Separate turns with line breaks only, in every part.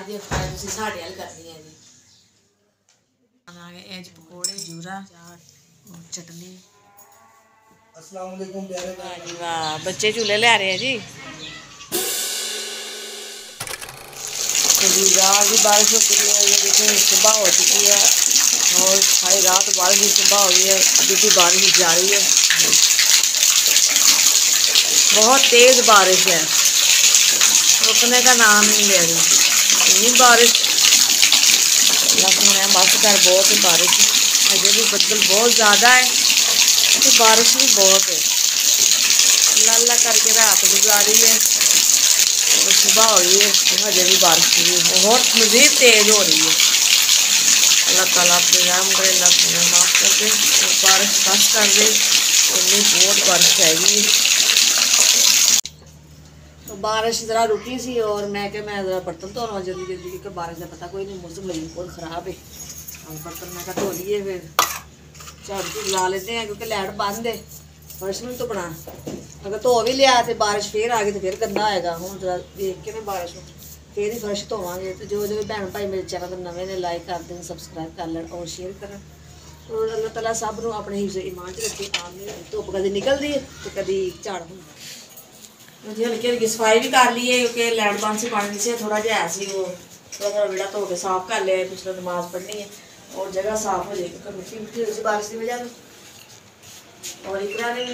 आज दी अफतारी तुसीं साडे हल करनी है जी। आ गए एज पकौड़े खजूरा और चटनी।
अस्सलाम वालेकुम प्यारे
भाई वाह, बच्चे झूले ले रहे हैं जी। जी बारिश हो चुकी है, ये देखिए सुबह हो चुकी है और सारी रात बारिश की सुबह हो गई है, अभी भी बारिश जारी है। बहुत तेज़ बारिश है, रुकने का नाम नहीं ले रही। इतनी बारिश है, बस कर बहुत है बारिश। अजय भी बदल बहुत ज़्यादा है तो बारिश भी बहुत है। अल्लाह अल्लाह करके रात गुजारी है और सुबह हो रही है, अजय भी बारिश हुई है, बहुत मज़ीद तेज़ हो रही है। अल्लाह ताला अपने रहम करे, अल्लाह तुम्हें माफ़ कर दे और बारिश बस कर दे। इतनी बहुत बारिश आएगी। तो बारिश ज़रा रुकी सी और मैं ज़रा बर्तन धोना जल्दी जल्दी, क्योंकि बारिश का पता कोई नहीं, मौसम मेरी बहुत ख़राब है। और बर्तन मैं धो लिए, फिर झाड़ू ला लेते हैं क्योंकि लाइट बंद है। फर्श में तो बना, अगर धो भी लिया तो बारिश फिर आ गई तो फिर गंदा आएगा। हूँ जरा देख के ना बारिश में फिर ही फर्श धोवांगे। तो जो जो भैन भाई मेरे चैनल पर नवे ने लाइक कर दें, सबसक्राइब कर लें और शेयर करें। और अल्लाह ताला सब नूं अपने हिफ्ज़ ईमान च रखे। आमीन। धुप्प कभी निकलती है तो कभी झाड़ होंदा। मुझे हल्की हल्की सफाई भी कर ली है क्योंकि लाइट बंद से पानी से थोड़ा जहा ऐसी वो थोड़ा बेड़ा धो के साफ कर लिया। पिछले नमाज पढ़नी है और जगह साफ हो जाएगी क्योंकि मिट्टी मिट्टी हो बारिश की वजह से। और इकरा ने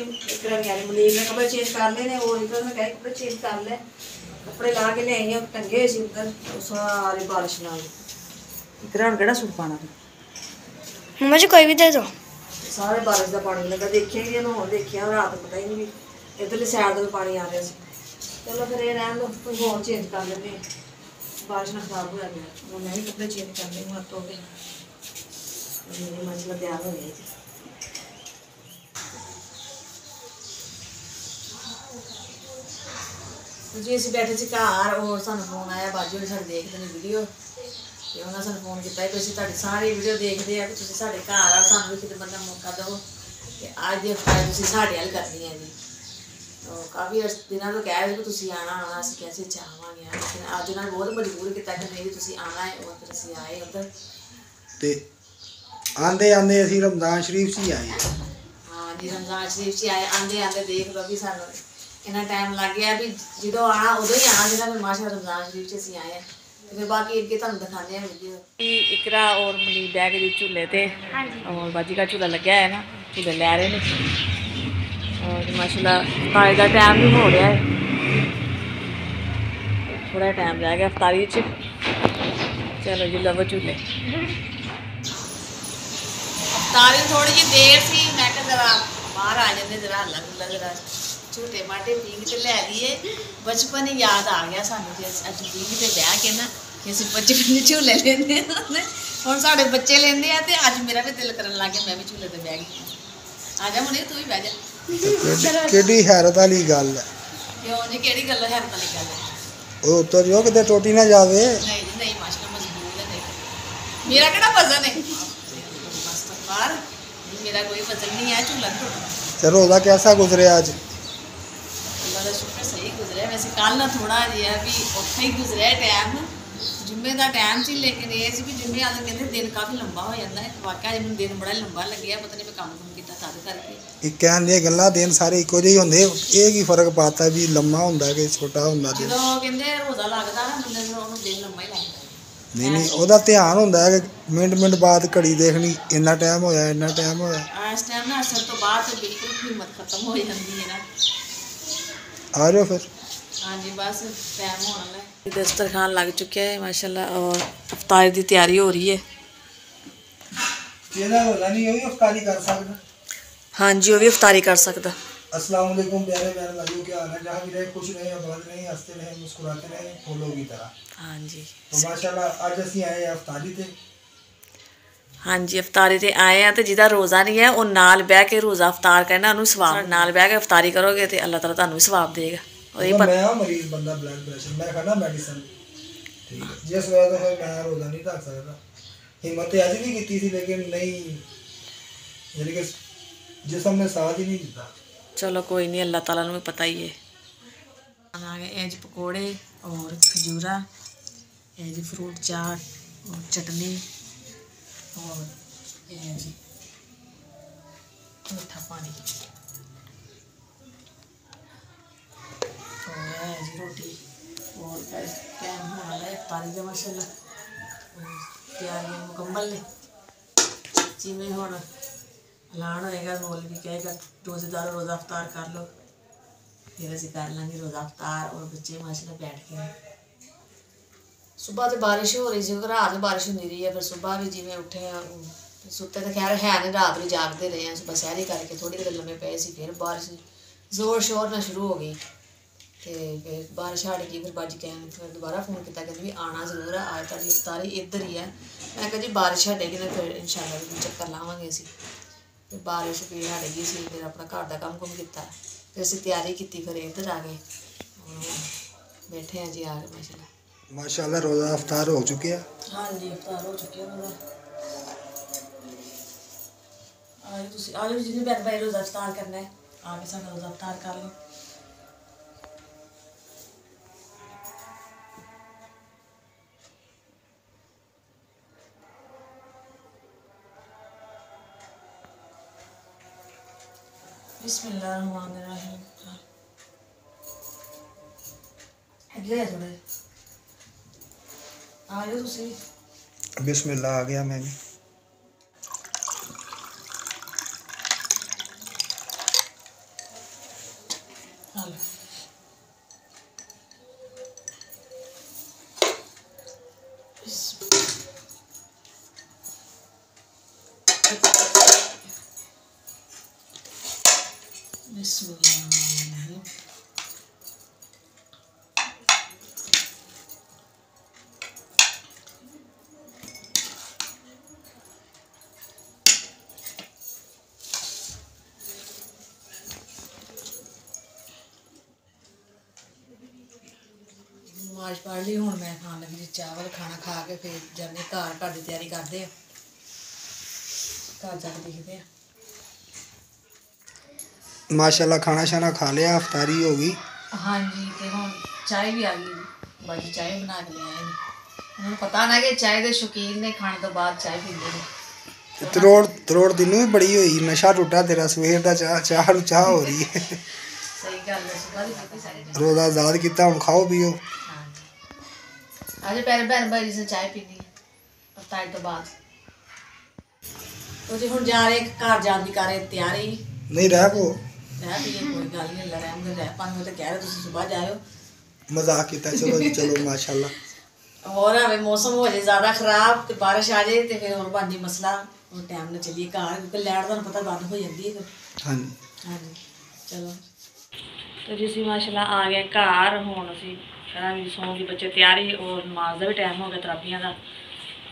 मुलीम ने कपड़े चेंज कर लेने और इकरा ने कहे कपड़े चेंज कर ले। कपड़े ला के ले आई टंगे सी उधर सारी बारिश नाल। इकरा हुण केड़ा सूट पाना तू?
मुझे कोई भी दे दो।
सारे बारिश का पानी लगा, देखिए कि ना देखिए रात पता ही नहीं इधरली साइड तो पानी आ रहा है। चलो फिर ये रहने दो, कोई होर चेंज कर लेते हैं, बारिश ना खराब हो जाए। वो मैं भी कपड़े चेंज कर लेंगे हाथ धो के। मसला तैयार हो गया जी। जी असं बैठे से घर और सानू फोन आया, बाजू ने साढ़े देखते हैं वीडियो तो उन्होंने सानू फोन किया कि तुसीं तुहाडी सारी वीडियो देखते हैं, तुसीं साढ़े घर आ, सानू भी खिदमत का मौका दो कि अज दी अफतारी तुसीं साढ़े हल करनी है जी। तो काफ़ी दिनों तो कह रहे कि तुसीं आना आना, असीं कैसे चाहवांगे, लेकिन अज उन्होंने बहुत मजबूर किया कि नहीं तुसीं आना है। और फिर असीं आए उधर
ते आंदे आंदे असीं रमज़ान शरीफ च ही आए।
हाँ जी, रमज़ान शरीफ च आए। आंदे आंदे देख लो भी सानू इन्ना टाइम लग गया भी जो आना उदों ही आना जिन्ना फिर माशा रमज़ान शरीफ च असीं आए हैं। तो फिर बाकी अगे तुहानू दिखाने हैं वीडियो। इकरा और मुनीब बैग जी झूले थे और बाजी का झूला लग्या है ना, झूले लै रहे हैं। और माशाल्लाह अफतारी का टाइम भी हो रहा है, थोड़ा टाइम रह गया अफतारी च। चलो जी लवो झूले। अफतारी थोड़ी जी देर सी, मैं जरा बाहर आ जाते जरा हल्ला गुल्ला जरा झूटे माटे पींग तो लै दिए। बचपन ही याद आ गया सानू कि अज पींग ते बह के ना कि असीं बचपन झूले लेंदे हुण साढ़े बच्चे लेंदे आ ते अज मेरा भी दिल करन लग गया मैं भी झूले ते बह गई। आ जा मुनीब तू भी बह जा।
केडी हैरत वाली गल है।
क्यों जी केड़ी गल हैरत वाली गल है?
ओ उतर जो किते टोटी ना जावे।
नहीं जी नहीं, माशाल्लाह मजबूर है। नहीं मेरा केड़ा वजन है, बस बाहर मेरा कोई वजन नहीं है झूला टूटना।
चलो रोज़ा कैसा गुजरे आज?
अल्लाह का शुक्र सही गुजरिया। वैसे कल ना थोड़ा जिहा भी औखा ही गुजरिया टाइम, जुम्मे का टाइम सी, लेकिन ये भी जुम्मे वाले कहते दिन काफ़ी लंबा हो जाता है। वाकई अज मैनूं दिन बड़ा लंबा लग्या, पता नहीं मैं काम कुम किया तद करके।
एक कहण दी गल्लां दिन सारे इक्को ਜਿਹੇ ਹੁੰਦੇ, ਇਹ ਕੀ ਫਰਕ ਪਾਤਾ ਵੀ ਲੰਮਾ ਹੁੰਦਾ ਕਿ ਛੋਟਾ ਹੁੰਦਾ ਦਿਨ?
ਜਦੋਂ ਕਹਿੰਦੇ ਰੋਜ਼ਾ ਲੱਗਦਾ ਨਾ ਬੰਦੇ ਨੂੰ ਉਹਨੂੰ ਦਿਨ ਲੰਮਾ ਹੀ ਲੱਗਦਾ।
ਨਹੀਂ ਨਹੀਂ, ਉਹਦਾ ਧਿਆਨ ਹੁੰਦਾ ਹੈ ਕਿ ਮਿੰਟ ਮਿੰਟ ਬਾਅਦ ਘੜੀ ਦੇਖਣੀ, ਇੰਨਾ ਟਾਈਮ ਹੋਇਆ ਇੰਨਾ ਟਾਈਮ ਹੋਇਆ।
ਇਸ ਟਾਈਮ ਨਾ ਅਸਰ ਤੋਂ ਬਾਅਦ तो बिल्कुल हिम्मत खत्म हो जाती है ना।
आ जाओ फिर।
हाँ जी बस टाइम होने वाला है। दस्तरखान लग चुके हैं माशाल्लाह और अफ्तारी की तैयारी हो रही है। हाँ जी वो भी अफ्तारी कर सकता।
अस्सलाम वालेकुम प्यारे प्यारे भाइयों, क्या हाल है? जहाँ भी रहे खुश रहे, आबाद रहे, हंसते रहे, मुस्कुराते रहे, फूलों की तरह।
हाँ जी
तो माशाल्लाह आज असीं आए हैं अफ्तारी ते।
हाँ जी अफ्तारी ते आए हैं, तो जिहदा रोज़ा नहीं है वो नाल बह के रोज़ा अफ्तार करना, उन्होंने सवाब। नाल बह के अफ्तारी करोगे तो अल्लाह ताला तुहानू सवाब देगा। और ये
मैं मरीज बंदा ब्लड प्रेशर, मैं खाना मेडिसिन ठीक है, जिस वजह तो फिर मैं रोज़ा नहीं रख सकता। हिम्मत अज भी की थी लेकिन नहीं, यानी कि जिसम ने साथ ही नहीं दिता।
चलो कोई नहीं, अल्लाह ताला नूं भी पता ही है। आ गए एज पकौड़े और खजूरा ये जी फ्रूट चाट और चटनी और ये है जी मीठा पानी और ये है जी रोटी और टाइम होना है तारी का माशाल्लाह तैयारियां मुकम्मल ने जिमें हुण ऐलान होएगा मौलवी कहेगा रोज़ेदार रोज़ा अफ्तार कर लो फिर असीं कर लेंगे रोज़ा अफ्तार और बच्चे माशाल्लाह बैठ के सुबह तो बारिश हो रही थी रात में बारिश होती रही है फिर सुबह भी जिमें उठे सुते तो खैर है नहीं रात भी जागते रहे हैं सुबह सैरी करके थोड़ी देर लम्बे पे सी फिर बारिश जोर शोर ना शुरू हो गई तो फिर बारिश हट गई फिर बज के फिर दोबारा फोन किया कहते भी आना जरूर है आज तारी इफ्तारी इधर ही है मैं कहा जी बारिश हटेगी ना फिर इंशाल्लाह भी चक्कर लावांगे असीं फिर बारिश फिर हट गई सी फिर अपना घर का काम कुम किया फिर असीं तैयारी की फिर इधर आ गए बैठे हैं जी आ गए
माशाल्लाह रोज़ा अफ्तार हो चुके हैं।
हाँ जी अफ्तार हो चुके हैं रोज़ा आज जिन्हें बैठ भाई रोज़ा अफ्तार करना है आगे सारा रोज़ा अफ्तार कर लो बिस्मिल्लाहिर्रहमानिर्रहीम ले थोड़े आ जाओ तुसी
बिस्मिल्लाह आ गया मैं भी।
हेलो बिस्मिल्लाहिर्रहमानिर्रहीम नमाज पढ़ ली हूँ मैं खान लगी जी चावल खाना खा के फिर जाने घर की तैयारी करते हैं घर जाके देखते हैं
माशाल्लाह खाना शाना खा लिया अफ्तारी हो गई।
हाँ जी तो हम चाय भी आ गई बाजी चाय बना के ले आए उन्होंने पता ना कि चाय के शौकीन ने खाने तो बाद चाय पीते हैं
तरोड़ तेनू भी बड़ी हुई नशा टुटा तेरा सवेर का चाह चाह हो रही है।
सही गल है सुबह भी पीती सारी
रोज़ा आज़ाद किया हुण खाओ पियो।
हाँ जी आज पहले भैन भाई से चाय पीनी अफ्तारी तो बाद तो जी हम जा रहे घर जाने की कर रहे तैयारी
नहीं रह को
रह भी कोई गल नहीं अल्लाह रहम रह पाएंगे तो कह रहे तुम सुबह जाओ
मजाक किया चलो चलो माशाल्लाह
और हमें मौसम हो जाए ज़्यादा खराब तो बारिश आ जाए तो फिर और बन जाए मसला और टाइम ना चलिए घर क्योंकि लाइट का पता बंद हो जाती है फिर
हाँ जी
हाँ जी चलो तो जी असीं माशाल्लाह आ गए घर हुण असीं करांगे सौन की बच्चे तैयारी और नमाज का भी टाइम हो गया तराबियां का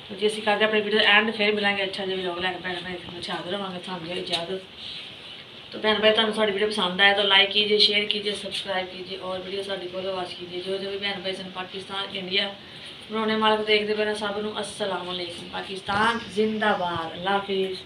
तो जी असीं करदे अपनी वीडियो एंड फिर मिलांगे अच्छा जिहा व्लॉग लैके भैन भाई हाजिर रहांगे सामने इजाजत तो भैन भाई तुहानूं साडी वीडियो पसंद आए तो लाइक कीजिए शेयर कीजिए सब्सक्राइब कीजिए और वीडियो साडी फॉलो वॉच कीजिए जो भी भैन भाई सन पाकिस्तान इंडिया उन्होंने मालक देखते पे सबनूं अस्सलाम वालेकुम पाकिस्तान जिंदाबाद अल्लाह हाफिज़।